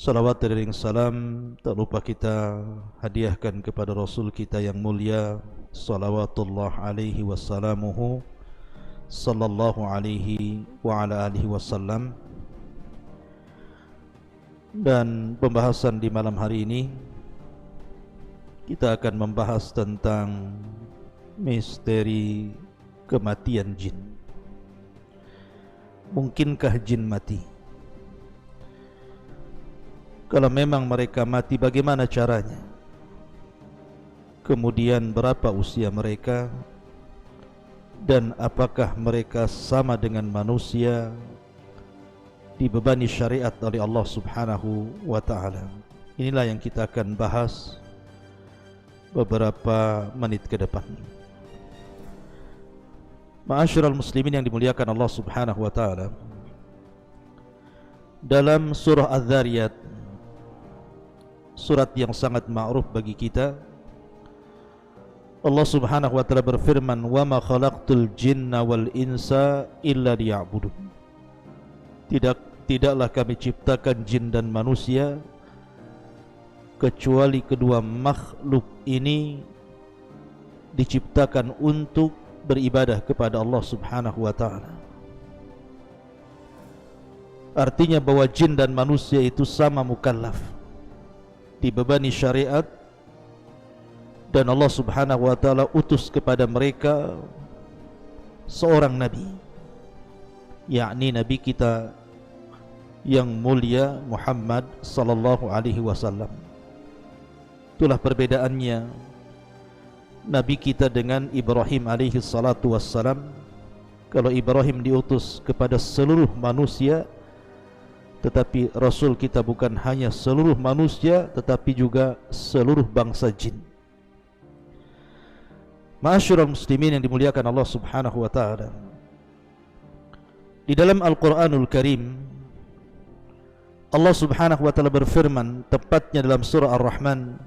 Salawat dan salam tak lupa kita hadiahkan kepada Rasul kita yang mulia, salawatullah alaihi wassalamuhu sallallahu alaihi wa ala alihi wasallam. Dan pembahasan di malam hari ini kita akan membahas tentang misteri kematian jin. Mungkinkah jin mati? Kalau memang mereka mati, bagaimana caranya? Kemudian berapa usia mereka? Dan apakah mereka sama dengan manusia, dibebani syariat oleh Allah Subhanahu wa ta'ala? Inilah yang kita akan bahas beberapa menit ke depan. Ma'asyiral muslimin yang dimuliakan Allah Subhanahu wa ta'ala, dalam surah Az-Zariyat, surat yang sangat ma'ruf bagi kita, Allah Subhanahu wa ta'ala berfirman, "Wa ma khalaqtul jinna wal insa illa liya'budun." Tidaklah kami ciptakan jin dan manusia kecuali kedua makhluk ini diciptakan untuk beribadah kepada Allah Subhanahu wa ta'ala. Artinya bahwa jin dan manusia itu sama mukallaf, dibebani syariat, dan Allah Subhanahu wa ta'ala utus kepada mereka seorang nabi, yakni nabi kita yang mulia Muhammad sallallahu alaihi wasallam. Itulah perbedaannya nabi kita dengan Ibrahim alaihi salatu wassalam. Kalau Ibrahim diutus kepada seluruh manusia, tetapi Rasul kita bukan hanya seluruh manusia, tetapi juga seluruh bangsa jin. Ma'asyiral muslimin yang dimuliakan Allah Subhanahu wa ta'ala, di dalam Al-Quranul Karim Allah Subhanahu wa ta'ala berfirman, tepatnya dalam surah Ar-Rahman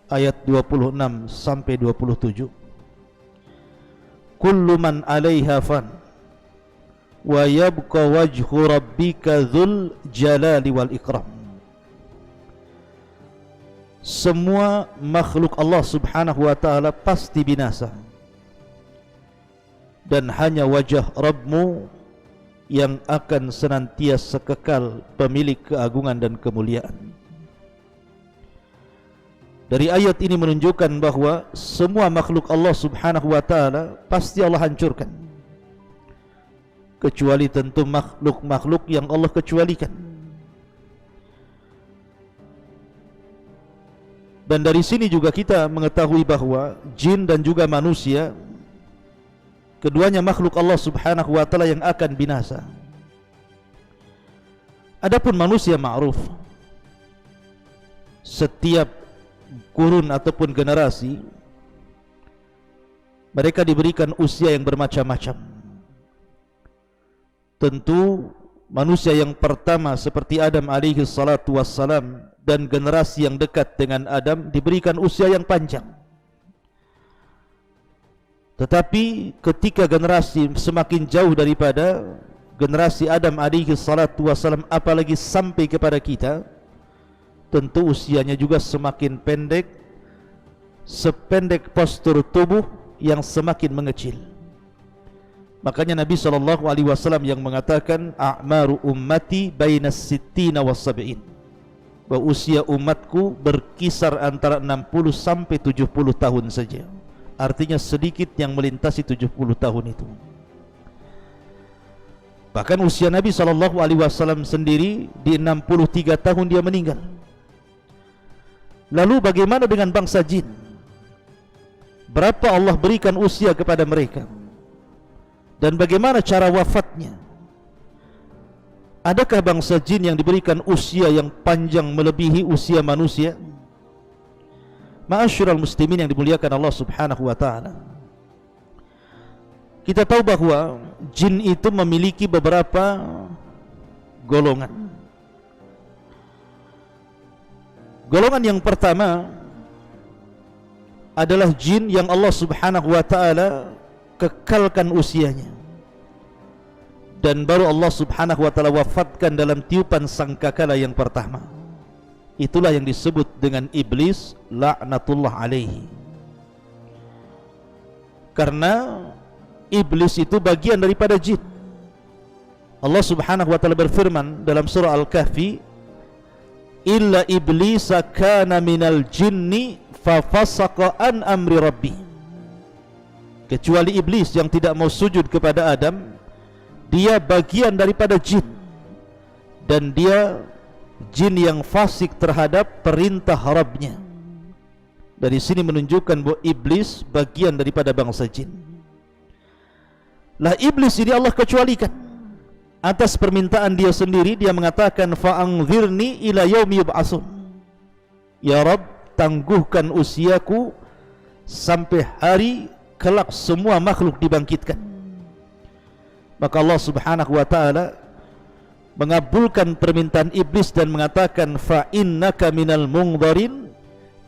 ayat 26 sampai 27, "Kullu man 'alaiha fan wa yabqa wajhu rabbika dzul jalali wal ikram." Semua makhluk Allah Subhanahu wa ta'ala pasti binasa, dan hanya wajah Rabbmu yang akan senantiasa kekal, pemilik keagungan dan kemuliaan. Dari ayat ini menunjukkan bahwa semua makhluk Allah Subhanahu wa ta'ala pasti Allah hancurkan, kecuali tentu makhluk-makhluk yang Allah kecualikan. Dan dari sini juga kita mengetahui bahwa jin dan juga manusia, keduanya makhluk Allah Subhanahu wa ta'ala yang akan binasa. Adapun manusia ma'ruf, setiap kurun ataupun generasi mereka diberikan usia yang bermacam-macam. Tentu manusia yang pertama seperti Adam alaihi salatu wassalam dan generasi yang dekat dengan Adam diberikan usia yang panjang. Tetapi ketika generasi semakin jauh daripada generasi Adam alaihi salatu wassalam, apalagi sampai kepada kita, tentu usianya juga semakin pendek, sependek postur tubuh yang semakin mengecil. Makanya Nabi SAW yang mengatakan, "A'maru ummati bainas sittina was sab'in." Bahwa usia umatku berkisar antara 60 sampai 70 tahun saja. Artinya sedikit yang melintasi 70 tahun itu. Bahkan usia Nabi SAW sendiri di 63 tahun dia meninggal. Lalu bagaimana dengan bangsa jin? Berapa Allah berikan usia kepada mereka? Dan bagaimana cara wafatnya? Adakah bangsa jin yang diberikan usia yang panjang melebihi usia manusia? Ma'asyiral muslimin yang dimuliakan Allah Subhanahu wa ta'ala, kita tahu bahwa jin itu memiliki beberapa golongan. Golongan yang pertama adalah jin yang Allah Subhanahu wa ta'ala kekalkan usianya, dan baru Allah Subhanahu wa ta'ala wafatkan dalam tiupan sangkakala yang pertama. itulah yang disebut dengan iblis laknatullah alaihi. Karena iblis itu bagian daripada jin. Allah Subhanahu wa taala berfirman dalam surah Al-Kahfi, illa iblisa kana minal jinni fafasaqa an amri rabbi. Kecuali iblis yang tidak mau sujud kepada Adam, dia bagian daripada jin, dan dia jin yang fasik terhadap perintah Rabbnya. Dari sini menunjukkan bahwa iblis bagian daripada bangsa jin. Lah iblis ini Allah kecualikan atas permintaan dia sendiri. Dia mengatakan, fa'anzirni ila yaumi yub'atsun. Ya Rabb, tangguhkan usiaku sampai hari kelak semua makhluk dibangkitkan. Maka Allah Subhanahu wa taala mengabulkan permintaan iblis dan mengatakan, fa innaka minal munzarin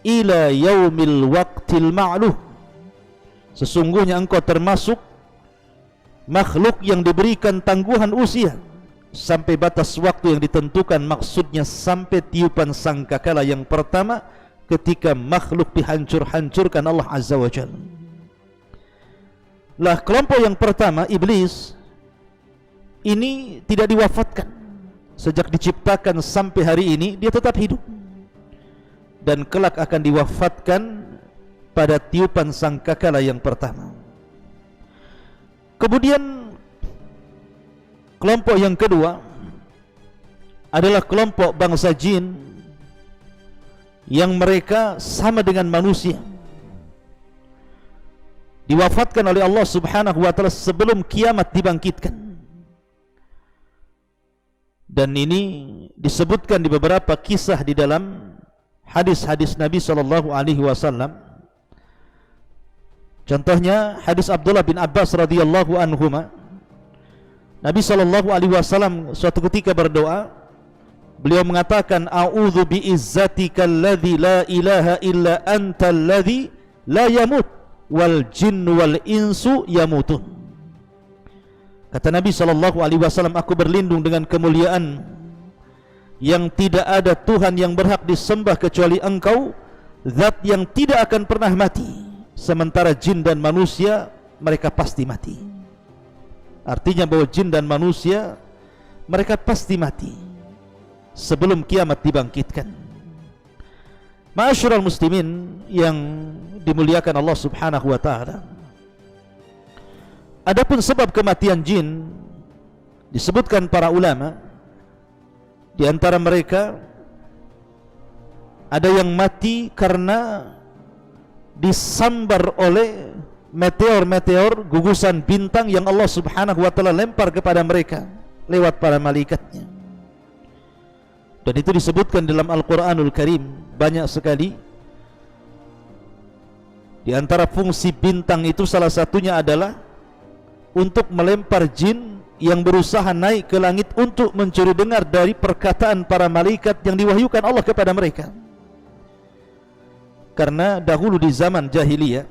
ila yaumil waqtil ma'luh. Sesungguhnya engkau termasuk makhluk yang diberikan tangguhan usia sampai batas waktu yang ditentukan. Maksudnya sampai tiupan sangkakala yang pertama ketika makhluk dihancur-hancurkan Allah Azza wa Jalla. Lah kelompok yang pertama, iblis, ini tidak diwafatkan. Sejak diciptakan sampai hari ini dia tetap hidup, dan kelak akan diwafatkan pada tiupan sangkakala yang pertama. Kemudian kelompok yang kedua adalah kelompok bangsa jin yang mereka sama dengan manusia, diwafatkan oleh Allah Subhanahu wa taala sebelum kiamat dibangkitkan. Dan ini disebutkan di beberapa kisah di dalam hadis-hadis Nabi sallallahu alaihi wasallam. Contohnya hadis Abdullah bin Abbas radhiyallahu anhuma. Nabi sallallahu alaihi wasallam suatu ketika berdoa, beliau mengatakan, a'udzu biizzatikal ladzi la ilaha illa antal ladzi la yamut wal jinnu wal insu yamutun. Kata Nabi sallallahu alaihi wasallam, aku berlindung dengan kemuliaan yang tidak ada Tuhan yang berhak disembah kecuali Engkau, zat yang tidak akan pernah mati, sementara jin dan manusia mereka pasti mati. Artinya bahwa jin dan manusia mereka pasti mati sebelum kiamat dibangkitkan. Ma'asyiral muslimin yang dimuliakan Allah Subhanahu wa taala, adapun sebab kematian jin disebutkan para ulama. Di antara mereka ada yang mati karena disambar oleh meteor-meteor, gugusan bintang yang Allah Subhanahu wa taala lempar kepada mereka lewat para malaikatnya. Dan itu disebutkan dalam Al-Qur'anul Karim banyak sekali. Di antara fungsi bintang itu salah satunya adalah untuk melempar jin yang berusaha naik ke langit untuk mencuri dengar dari perkataan para malaikat yang diwahyukan Allah kepada mereka. Karena dahulu di zaman jahiliyah,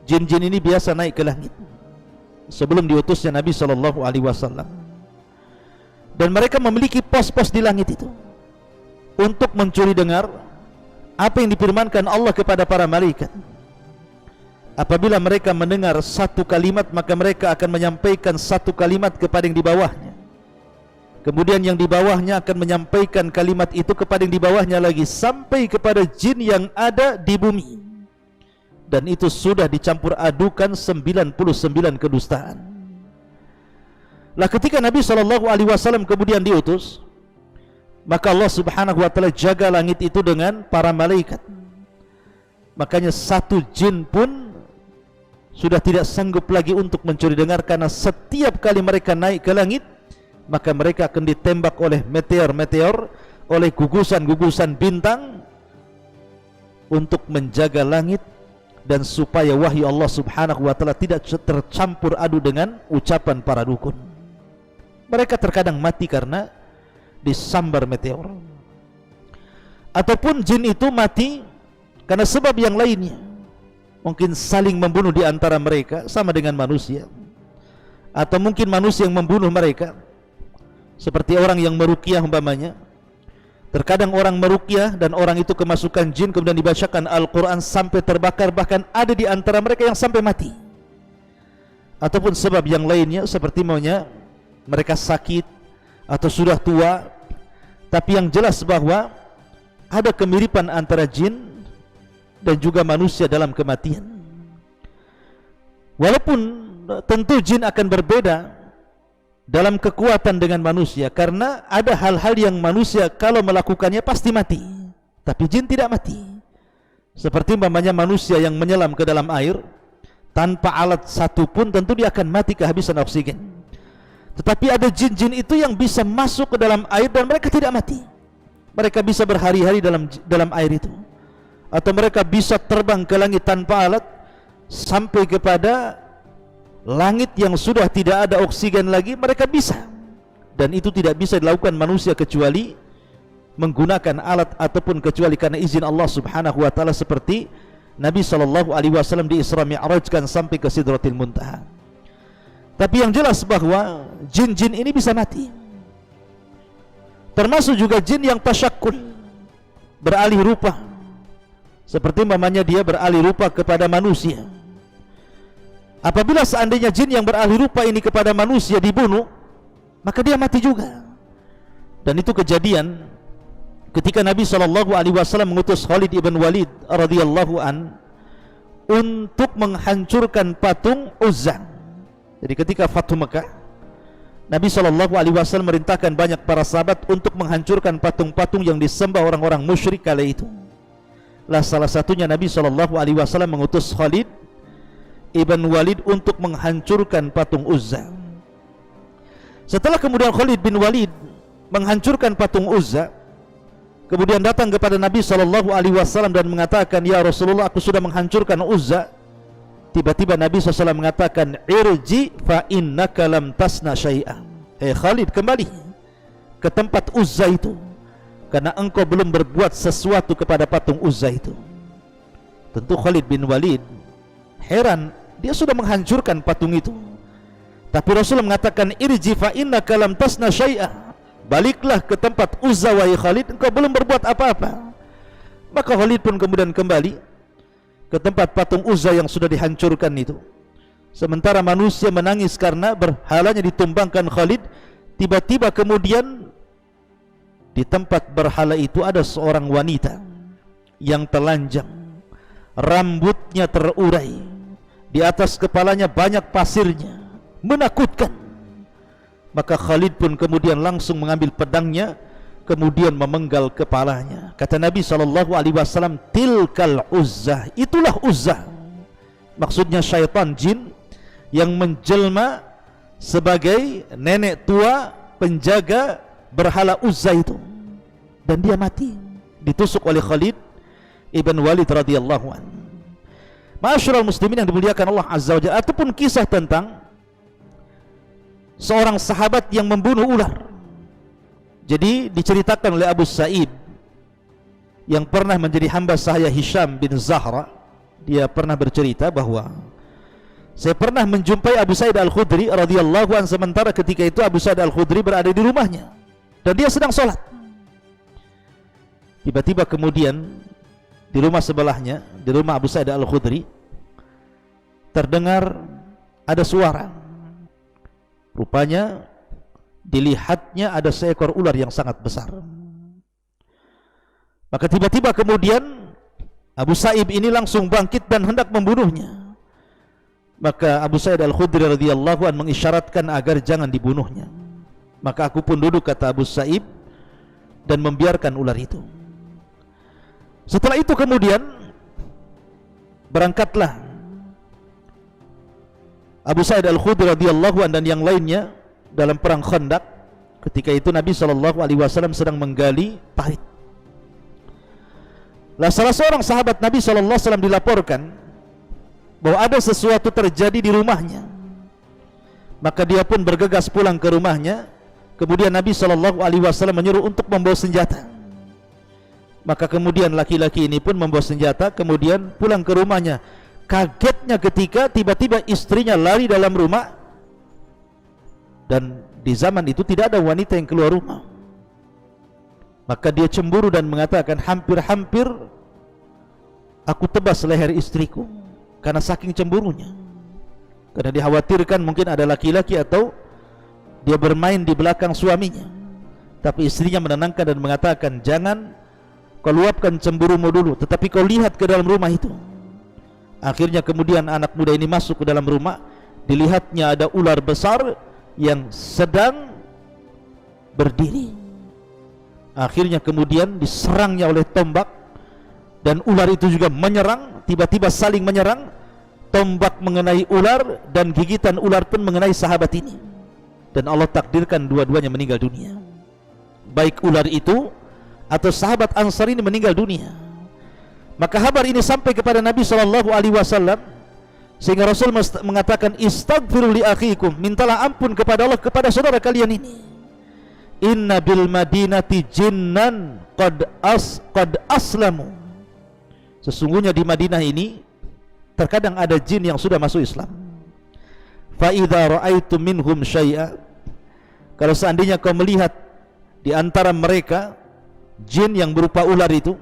jin-jin ini biasa naik ke langit sebelum diutusnya Nabi SAW. Dan mereka memiliki pos-pos di langit itu untuk mencuri dengar apa yang difirmankan Allah kepada para malaikat. Apabila mereka mendengar satu kalimat, maka mereka akan menyampaikan satu kalimat kepada yang di bawahnya. Kemudian yang di bawahnya akan menyampaikan kalimat itu kepada yang di bawahnya lagi, sampai kepada jin yang ada di bumi. Dan itu sudah dicampur adukan 99 kedustaan. Lah ketika Nabi SAW kemudian diutus, maka Allah Subhanahu wa taala jaga langit itu dengan para malaikat. Makanya satu jin pun sudah tidak sanggup lagi untuk mencuri dengar, karena setiap kali mereka naik ke langit, maka mereka akan ditembak oleh meteor-meteor, oleh gugusan-gugusan bintang untuk menjaga langit dan supaya wahyu Allah Subhanahu wa taala tidak tercampur adu dengan ucapan para dukun. Mereka terkadang mati karena disambar meteor, ataupun jin itu mati karena sebab yang lainnya, mungkin saling membunuh di antara mereka sama dengan manusia, atau mungkin manusia yang membunuh mereka, seperti orang yang meruqyah umpamanya, Terkadang orang meruqyah dan orang itu kemasukan jin, kemudian dibacakan Al-Quran sampai terbakar, bahkan ada di antara mereka yang sampai mati. Ataupun sebab yang lainnya seperti maunya mereka sakit atau sudah tua. Tapi yang jelas bahwa ada kemiripan antara jin dan juga manusia dalam kematian. Walaupun tentu jin akan berbeda dalam kekuatan dengan manusia, karena ada hal-hal yang manusia kalau melakukannya pasti mati, tapi jin tidak mati. Seperti umpamanya manusia yang menyelam ke dalam air tanpa alat satu pun, tentu dia akan mati kehabisan oksigen. Tetapi ada jin-jin itu yang bisa masuk ke dalam air dan mereka tidak mati. Mereka bisa berhari-hari dalam air itu, atau mereka bisa terbang ke langit tanpa alat sampai kepada langit yang sudah tidak ada oksigen lagi, mereka bisa. Dan itu tidak bisa dilakukan manusia kecuali menggunakan alat ataupun kecuali karena izin Allah Subhanahu wa taala, seperti Nabi SAW di Isra Mi'rajkan sampai ke Sidratil Muntaha. Tapi yang jelas bahwa jin-jin ini bisa mati. Termasuk juga jin yang tasyakkul, beralih rupa. Seperti umpamanya dia beralih rupa kepada manusia. Apabila seandainya jin yang beralih rupa ini kepada manusia dibunuh, maka dia mati juga. Dan itu kejadian ketika Nabi SAW mengutus Khalid ibn Walid radhiyallahu an untuk menghancurkan patung Uzza. Jadi ketika Fathu Mekah, Nabi SAW merintahkan banyak para sahabat untuk menghancurkan patung-patung yang disembah orang-orang musyrik kala itu. Lah salah satunya Nabi SAW mengutus Khalid ibn Walid untuk menghancurkan patung Uzza. Setelah kemudian Khalid bin Walid menghancurkan patung Uzza, kemudian datang kepada Nabi SAW dan mengatakan, "Ya Rasulullah, aku sudah menghancurkan Uzza." Tiba-tiba Nabi SAW mengatakan, "Irji fa innaka lam tasna syai'an." Khalid, kembali ke tempat Uzza itu, karena engkau belum berbuat sesuatu kepada patung Uzza itu. Tentu Khalid bin Walid heran, dia sudah menghancurkan patung itu. Tapi Rasulullah mengatakan, "Irji fa innaka lam tasna syai'a." Baliklah ke tempat Uzza wahai Khalid, engkau belum berbuat apa-apa. Maka Khalid pun kemudian kembali ke tempat patung Uzza yang sudah dihancurkan itu. Sementara manusia menangis karena berhalanya ditumbangkan Khalid. Tiba-tiba kemudian di tempat berhala itu ada seorang wanita yang telanjang, rambutnya terurai, di atas kepalanya banyak pasirnya, menakutkan. Maka Khalid pun kemudian langsung mengambil pedangnya, kemudian memenggal kepalanya. Kata Nabi SAW, "Tilkal Uzza." Itulah Uzza. Maksudnya syaitan jin yang menjelma sebagai nenek tua penjaga berhala Uzza itu. Dan dia mati, ditusuk oleh Khalid ibn Walid radhiyallahu anhu. Ma'asyiral muslimin yang dimuliakan Allah Azza wa Jalla, ataupun kisah tentang seorang sahabat yang membunuh ular. Jadi diceritakan oleh Abu Sa'id yang pernah menjadi hamba sahaya Hisham bin Zahra. Dia pernah bercerita bahwa saya pernah menjumpai Abu Sa'id Al-Khudri radhiyallahu anhu, sementara ketika itu Abu Sa'id Al-Khudri berada di rumahnya dan dia sedang sholat. Tiba-tiba kemudian di rumah sebelahnya, di rumah Abu Sa'id Al-Khudri, terdengar ada suara. Rupanya dilihatnya ada seekor ular yang sangat besar. Maka tiba-tiba kemudian Abu Sa'id ini langsung bangkit dan hendak membunuhnya. Maka Abu Sa'id Al-Khudri radhiyallahu anhu mengisyaratkan agar jangan dibunuhnya. Maka aku pun duduk, kata Abu Sa'id, dan membiarkan ular itu. Setelah itu kemudian berangkatlah Abu Sa'id Al-Khudri radhiyallahu anhu dan yang lainnya dalam perang Khandaq. Ketika itu Nabi SAW sedang menggali parit. Lah salah seorang sahabat Nabi SAW dilaporkan bahwa ada sesuatu terjadi di rumahnya. Maka dia pun bergegas pulang ke rumahnya. Kemudian Nabi SAW menyuruh untuk membawa senjata. Maka kemudian laki-laki ini pun membawa senjata, kemudian pulang ke rumahnya. Kagetnya ketika tiba-tiba istrinya lari dalam rumah, dan di zaman itu tidak ada wanita yang keluar rumah. Maka dia cemburu dan mengatakan, hampir-hampir aku tebas leher istriku karena saking cemburunya. Karena dikhawatirkan mungkin ada laki-laki atau dia bermain di belakang suaminya. Tapi istrinya menenangkan dan mengatakan, jangan kau luapkan cemburumu dulu, tetapi kau lihat ke dalam rumah itu. Akhirnya kemudian anak muda ini masuk ke dalam rumah. Dilihatnya ada ular besar yang sedang berdiri. Akhirnya kemudian diserangnya oleh tombak, dan ular itu juga menyerang. Tiba-tiba saling menyerang. Tombak mengenai ular dan gigitan ular pun mengenai sahabat ini. Dan Allah takdirkan dua-duanya meninggal dunia. Baik ular itu atau sahabat Ansar ini meninggal dunia. Maka kabar ini sampai kepada Nabi SAW, sehingga Rasul mengatakan, istaghfiru li akhikum, mintalah ampun kepada Allah kepada saudara kalian ini. Inna bil madinati jinnan qad aslamu. Sesungguhnya di Madinah ini terkadang ada jin yang sudah masuk Islam. Fa idza ra'aitum minhum syai'a, kalau seandainya kau melihat di antara mereka jin yang berupa ular itu,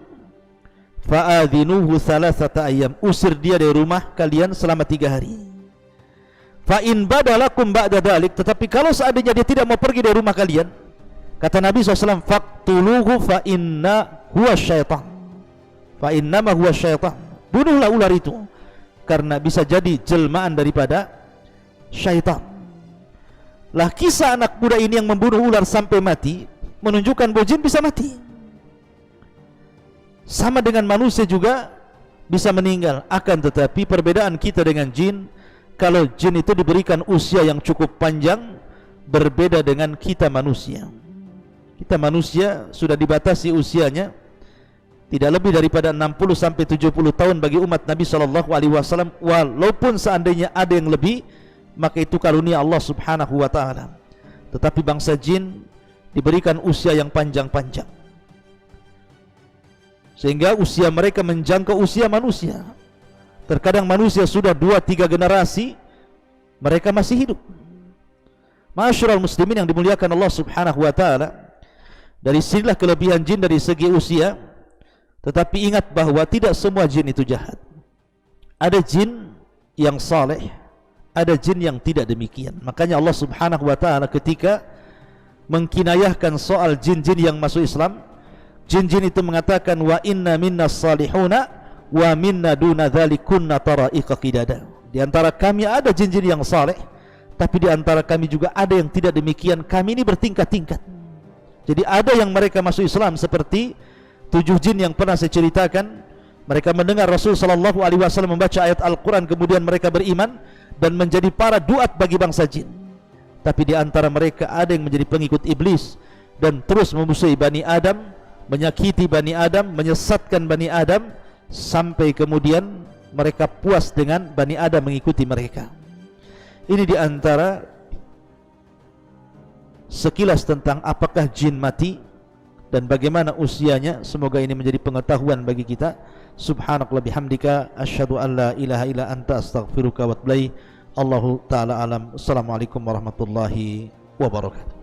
fa'adhinuhu thalathata ayyam, usir dia dari rumah kalian selama 3 hari. Fa in badalakum ba'da dalik, tetapi kalau seandainya dia tidak mau pergi dari rumah kalian, kata Nabi SAW, faqtuluhu fa inna huwa syaitan, fa innama huwa syaitan, bunuhlah ular itu karena bisa jadi jelmaan daripada syaitan. Lah kisah anak muda ini yang membunuh ular sampai mati menunjukkan bahwa jin bisa mati. Sama dengan manusia juga bisa meninggal. Akan tetapi perbedaan kita dengan jin, kalau jin itu diberikan usia yang cukup panjang, berbeda dengan kita manusia. Kita manusia sudah dibatasi usianya tidak lebih daripada 60 sampai 70 tahun bagi umat Nabi SAW. Walaupun seandainya ada yang lebih, maka itu karunia Allah Subhanahu wa ta'ala. Tetapi bangsa jin diberikan usia yang panjang-panjang, sehingga usia mereka menjangkau usia manusia. Terkadang manusia sudah 2-3 generasi mereka masih hidup. Ma'asyiral muslimin yang dimuliakan Allah Subhanahu wa ta'ala, dari sinilah kelebihan jin dari segi usia. Tetapi ingat bahwa tidak semua jin itu jahat. Ada jin yang saleh, ada jin yang tidak demikian. Makanya Allah Subhanahu wa ta'ala ketika mengkinayahkan soal jin-jin yang masuk Islam, jin-jin itu mengatakan, wa inna minna salihuna wa minna duna dhalikunna tara'iqa qidada. Di antara kami ada jin-jin yang saleh, tapi di antara kami juga ada yang tidak demikian. Kami ini bertingkat-tingkat. Jadi ada yang mereka masuk Islam seperti 7 jin yang pernah saya ceritakan. Mereka mendengar Rasul SAW membaca ayat Al-Quran, kemudian mereka beriman dan menjadi para duat bagi bangsa jin. Tapi di antara mereka ada yang menjadi pengikut iblis dan terus memusuhi Bani Adam, menyakiti Bani Adam, menyesatkan Bani Adam, sampai kemudian mereka puas dengan Bani Adam mengikuti mereka. Ini di antara sekilas tentang apakah jin mati dan bagaimana usianya. Semoga ini menjadi pengetahuan bagi kita. Subhanakallah bihamdika, asyhadu an la ilaha illa anta, astaghfiruka wa atubu ilaik. Allahu ta'ala alam. Assalamualaikum warahmatullahi wabarakatuh.